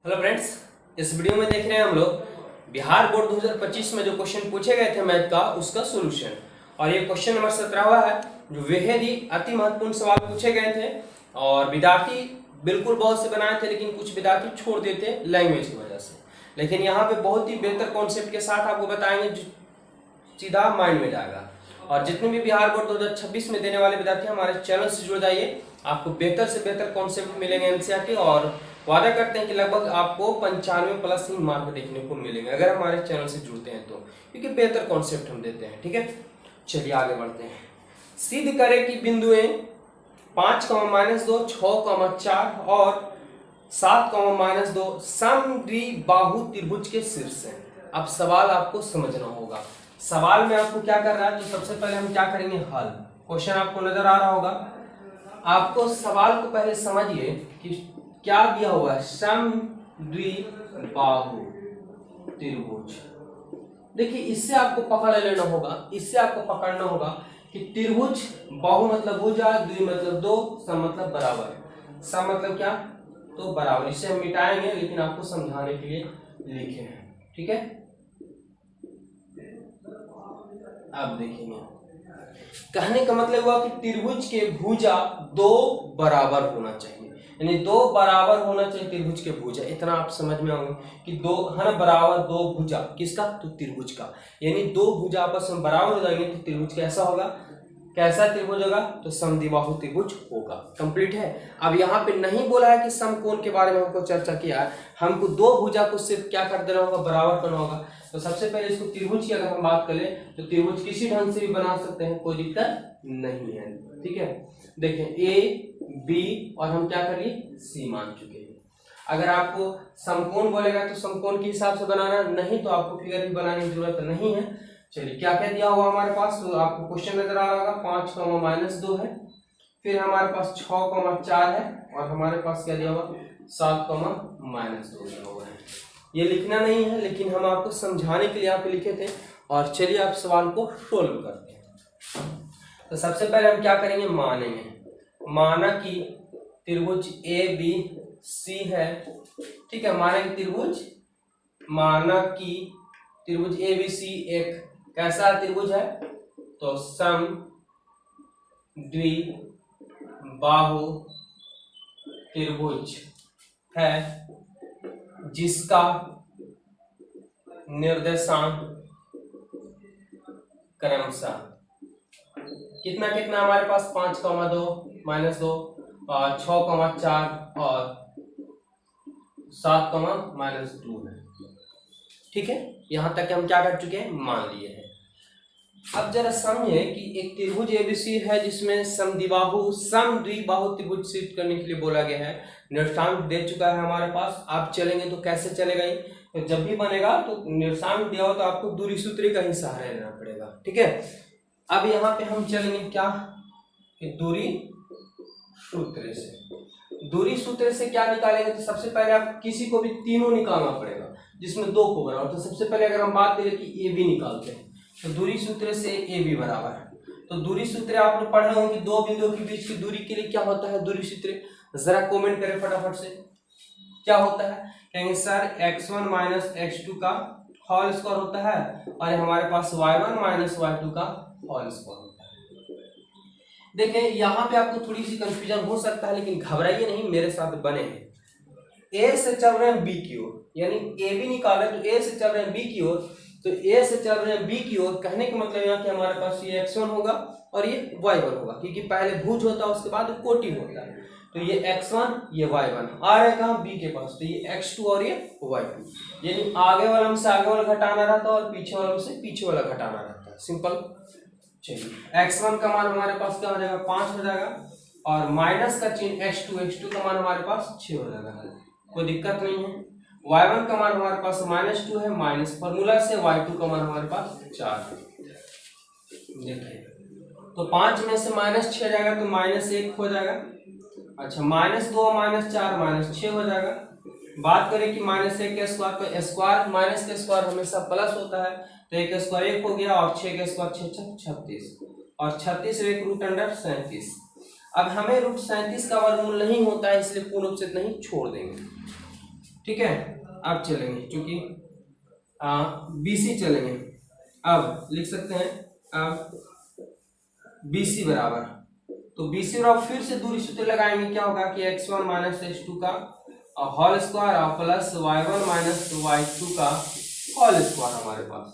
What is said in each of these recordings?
Hello friends, इस video में देख रहे हैं हम लोग बिहार बोर्ड 2025 में जो क्वेश्चन पूछे गए थे मैथ का उसका सॉल्यूशन। और ये क्वेश्चन नंबर 17वां है जो बेहद ही अति महत्वपूर्ण सवाल पूछे गए थे और विद्यार्थी बिल्कुल बहुत से बनाए थे, लेकिन कुछ विद्यार्थी छोड़ देते लैंग्वेज की वजह से। लेकिन यहाँ पे बहुत ही बेहतर कॉन्सेप्ट के साथ आपको बताएंगे जो सीधा माइंड में जाएगा। और जितने भी बिहार बोर्ड 2026 में देने वाले विद्यार्थी हमारे चैनल से जुड़ जाइए, आपको बेहतर से बेहतर कॉन्सेप्ट मिलेंगे एनसीईआरटी, और वादा करते हैं कि लगभग आपको 95+ ही मार्क देखने को मिलेंगे अगर हमारे चैनल से जुड़ते हैं तो, क्योंकि बेहतर कॉन्सेप्ट हम देते हैं। ठीक है, चलिए आगे बढ़ते हैं। सिद्ध करें कि बिंदुएं 5, -2, 6, 4 और 7, -2 समद्विबाहु त्रिभुज के शीर्ष हैं। अब सवाल आपको समझना होगा। सवाल में आपको क्या कर रहा है, तो सबसे पहले हम क्या करेंगे, हल। क्वेश्चन आपको नजर आ रहा होगा। आपको सवाल को पहले समझिए कि क्या दिया हुआ है, समद्विबाहु त्रिभुज। देखिए इससे आपको पकड़ लेना होगा, इससे आपको पकड़ना होगा कि त्रिभुज, बाहु मतलब भुजा, द्वि मतलब दो, सम मतलब बराबर। सम मतलब क्या, तो बराबर। इसे हम मिटाएंगे लेकिन आपको समझाने के लिए लिखे हैं। ठीक है, अब देखेंगे। कहने का मतलब हुआ कि त्रिभुज के भुजा दो बराबर होना चाहिए, यानी दो बराबर होना चाहिए त्रिभुज के भुजा। इतना आप समझ में आओगे कि दो है बराबर, दो भुजा किसका, तो त्रिभुज का। यानी दो भुजा आपस में बराबर हो जाएंगे तो त्रिभुज कैसा होगा, कैसा त्रिभुज होगा, तो समद्विबाहु त्रिभुज होगा। कंप्लीट है। अब यहाँ पे नहीं बोला है कि समकोण के बारे में हमको चर्चा किया है, हमको दो भुजा को सिर्फ क्या कर देना होगा, बराबर करना होगा। तो सबसे पहले इसको त्रिभुज की अगर हम बात करें तो त्रिभुज किसी ढंग से भी बना सकते हैं, कोई दिक्कत नहीं है। ठीक है, देखें ए बी और हम क्या कर लिए, सी मान चुके हैं। अगर आपको समकोण बोलेगा तो समकोण के हिसाब से बनाना, नहीं तो आपको फिगर भी बनाने की जरूरत नहीं है। चलिए क्या क्या दिया हुआ हमारे पास, तो आपको क्वेश्चन नजर आ रहा होगा। 5, -2 है, फिर हमारे पास 6, 4 है, और हमारे पास क्या दिया हुआ, 7, -2 दिया हुआ है। ये लिखना नहीं है, लेकिन हम आपको समझाने के लिए यहाँ पे लिखे थे। और चलिए आप सवाल को सोल्व करते हैं। तो सबसे पहले हम क्या करेंगे, मानेंगे। माना कि त्रिभुज ए बी सी है। ठीक है, माना कि त्रिभुज ए बी सी एक कैसा त्रिभुज है, तो समद्विबाहु त्रिभुज है जिसका निर्देशांक क्रमशः कितना कितना हमारे पास, 5, -2, और 6, 4 और 7, -2 है। ठीक है, यहां तक हम क्या कर चुके हैं, मान लिए हैं। अब जरा समझे कि एक त्रिभुज एबीसी है जिसमें समद्विबाहु त्रिभुज सिद्ध करने के लिए बोला गया है। निर्देशांक दे चुका है हमारे पास। आप चलेंगे तो कैसे चलेगा ये, तो जब भी बनेगा तो निर्देशांक दिया हो तो आपको दूरी सूत्र का ही सहारा लेना पड़ेगा। ठीक है, अब यहाँ पे हम चलेंगे क्या, कि दूरी सूत्र से क्या निकालेंगे, तो सबसे पहले आप किसी को भी तीनों निकालना पड़ेगा जिसमें दो को बराबर। तो सबसे पहले अगर हम बात करें कि ए बी निकालते हैं, तो दूरी सूत्र से ए बी बराबर है। तो दूरी सूत्र आपने पढ़े होंगे, दो बिंदुओं के बीच की दूरी के लिए क्या होता है दूरी सूत्र, जरा कमेंट करें फटाफट से, क्या होता है। कहेंगे सर x1 - x2 का होल स्क्वायर होता है, और हमारे पास y1 - y2 का होल स्क्वायर होता है। देखें यहाँ पे आपको थोड़ी सी कंफ्यूजन हो सकता है, लेकिन घबराइए नहीं, मेरे साथ बने हैं। ए से चल रहे हैं बी की ओर, यानी ए बी निकाल रहे हैं तो ए से चल रहे हैं बी की ओर, तो ए से चल रहे हैं बी की ओर। कहने का मतलब यहाँ कि हमारे पास ये x1 होगा और ये y1 होगा, क्योंकि पहले भुज होता है उसके बाद कोटि होता है। तो ये x1 ये y1 आ रहा है कहाँ, b के पास, तो ये x2 और ये y2। यानी आगे वाला से आगे वाला घटाना रहता है और पीछे वाला से पीछे वाला घटाना रहता है, सिंपल। चलिए x1 का मान हमारे पास क्या हो जाएगा, 5 हो जाएगा, और माइनस का चिन्ह x2 का मान हमारे पास 6 हो जाएगा, कोई दिक्कत नहीं है। y1 का मान हमारे पास -2 है, माइनस फॉर्मूला से y2 का मान हमारे पास 4 है। देखिए तो 5 में से -6 जाएगा तो -1 हो जाएगा। अच्छा, -2 -4 -6 हो जाएगा। बात करें कि -1 के स्क्वायर, तो स्क्वायर माइनस के स्क्वायर हमेशा प्लस होता है, तो 1 स्क्वायर 1 हो गया, और 6 के स्क्वायर 6 36, और 36 एक रूट अंडर 37। अब हमें रूट 37 का वर्गमूल नहीं होता है, इसलिए पूर्ण रूप से नहीं छोड़ देंगे। ठीक है। अब चलेंगे चूंकि BC चलेंगे, अब लिख सकते हैं अब BC बराबर, तो BC बराबर फिर से दूरी सूत्र लगाएंगे, क्या होगा कि x1 माइनस x2 का होल स्क्वायर और प्लस y1 माइनस y2 का होल स्क्वायर हमारे पास।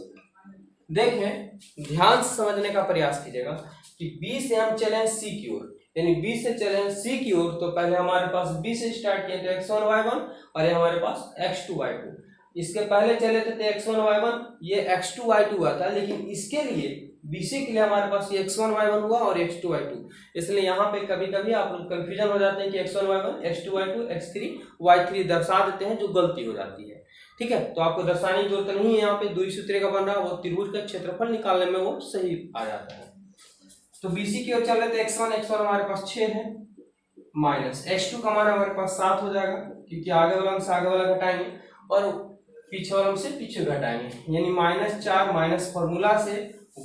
देखें ध्यान से समझने का प्रयास कीजिएगा कि B से हम चले C की ओर, यानी B से चले C की ओर, तो पहले हमारे पास B से स्टार्ट किया तो x1 y1 और ये हमारे पास x2 y2। इसके पहले चले थे x1 y1, ये x2 y2 हुआ था, लेकिन इसके लिए BC के लिए हमारे पास ये x1 y1 हुआ और x2 y2। इसलिए यहाँ पे कभी कभी आप लोग कंफ्यूजन हो जाते हैं कि x1 y1 x2 y2 x3 y3 दर्शा देते हैं, जो गलती हो जाती है। ठीक है, तो आपको दर्शाने की जरूरत नहीं है, यहाँ पे दूरी सूत्र का बन रहा है, वो त्रिभुज का क्षेत्रफल निकालने में वो सही आ जाता है। तो BC की ओर चल रहे थे x1 हमारे पास 6 है, माइनस x2 का मान हमारे पास 7 हो जाएगा, क्योंकि आगे वाला से आगे वाला घटाएंगे और पीछे वाला से पीछे घटाएंगे, यानी -4 माइनस फॉर्मूला से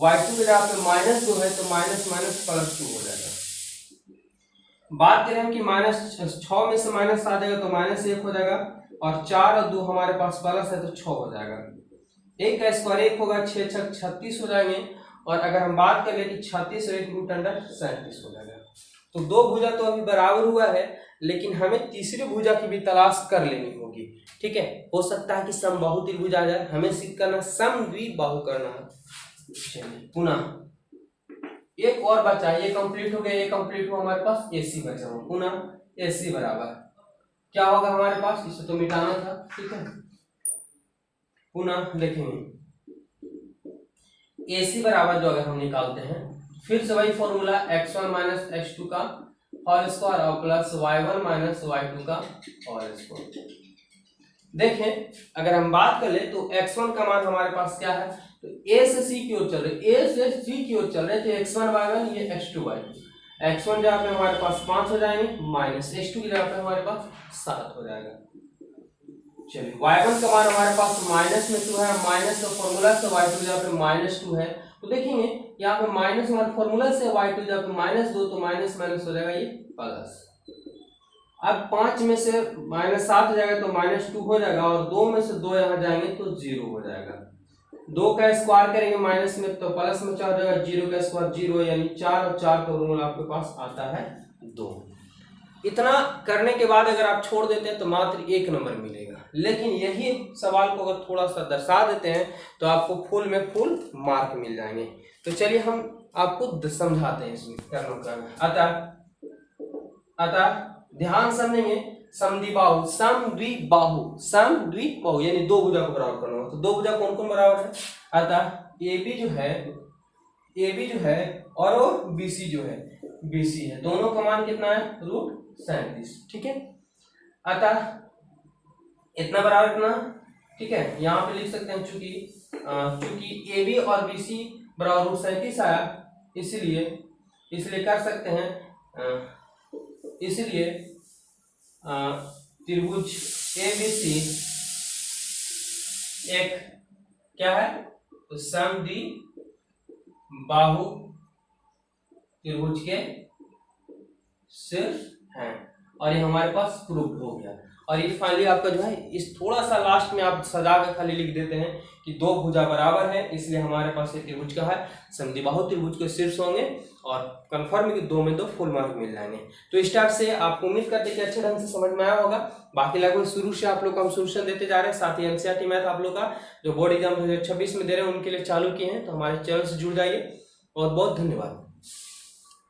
y2 के जगह पे -2 है तो माइनस माइनस प्लस 2 हो जाएगा। बात करें कि -6 में से माइनस आ जाएगा तो -1 हो जाएगा, और 4 और 2 हमारे पास प्लस है तो 6 हो जाएगा। 1 का स्क्वायर 1 होगा, 6 6 36 हो जाएंगे, और अगर हम बात करें कि 36 और 1 रूट अंडर 37 हो जाएगा। तो दो भुजा तो अभी बराबर हुआ है, लेकिन हमें तीसरी भुजा की भी तलाश कर लेनी होगी। ठीक है, हो सकता है कि समबाहु त्रिभुज आ जाए, हमें सीख करना समद्विबाहु करना है। चलिए पुनः एक और बचा, ये कंप्लीट हो गया, ये कंप्लीट हुआ, हमारे पास AC बचा हुआ। पुनः AC बराबर क्या होगा हमारे पास, इसे तो मिटाना था। ठीक है, पुनः देखेंगे AC बराबर जो अगर हम निकालते हैं, फिर से वही फॉर्मूला x1 माइनस x2 का होल स्क्वायर और प्लस y1 माइनस y2 का होल स्क्वायर। देखें अगर हम बात कर ले तो x1 का मान हमारे पास क्या है, तो A से C की ओर चल रहे, A से C की ओर चल रहे, तो x1 y1 ये x2 y2। x1 जगह पे हमारे पास 5 हो जाएंगे, माइनस x2 की जगह पे हमारे पास 7 हो जाएगा। चलिए y1 का मान हमारे पास माइनस में 2 है, माइनस का फॉर्मूला से y2 जगह पे -2 है, तो देखेंगे यहाँ पे माइनस हमारे फॉर्मूला से y2 जगह पे -2, तो माइनस माइनस हो जाएगा ये प्लस। अब 5 में से -7 हो जाएगा तो -2 हो जाएगा, और 2 में से 2 यहाँ जाएंगे तो 0 हो जाएगा। 2 का स्क्वायर करेंगे माइनस में तो प्लस में 4 हो जाएगा, 0 का स्क्वायर 0, यानी 4 और 4 का वर्गमूल आपके पास आता है 2। इतना करने के बाद अगर आप छोड़ देते हैं तो मात्र 1 नंबर मिलेगा, लेकिन यही सवाल को अगर थोड़ा सा दर्शा देते हैं तो आपको फुल में फुल मार्क मिल जाएंगे। तो चलिए हम आपको समझाते हैं इसमें करना। अतः ध्यान समझेंगे, समद्विबाहु समद्विबाहु यानी दो भुजा को बराबर करना होगा। तो दो भुजा कौन कौन बराबर है, अतः AB जो है और वो BC जो है BC है, दोनों का मान कितना है, √37। ठीक है, अतः इतना बराबर इतना। ठीक है, यहाँ पे लिख सकते हैं चूंकि AB और BC बराबर √37 आया, इसलिए कर सकते हैं, इसलिए त्रिभुज ABC एक क्या है, तो समद्विबाहु त्रिभुज के शीर्ष हैं, और ये हमारे पास प्रूफ हो गया। और ये फाइनली आपका जो है, इस थोड़ा सा लास्ट में आप सजा के खाली लिख देते हैं कि दो भुजा बराबर है, इसलिए हमारे पास ये त्रिभुज का है, समद्विबाहु त्रिभुज के शीर्ष होंगे, और कंफर्म कि 2 में 2 फुल मार्क मिल जाएंगे। तो इस टाइप से आपको उम्मीद करते हैं कि अच्छे ढंग से समझ में आया होगा। बाकी लगभग शुरू से आप लोग को हम सोल्यूशन देते जा रहे हैं, साथ ही NCERT मैथ आप लोग का जो बोर्ड एग्जाम 2026 में दे रहे हैं उनके लिए चालू किए हैं। तो हमारे चैनल से जुड़ जाइए। बहुत बहुत धन्यवाद।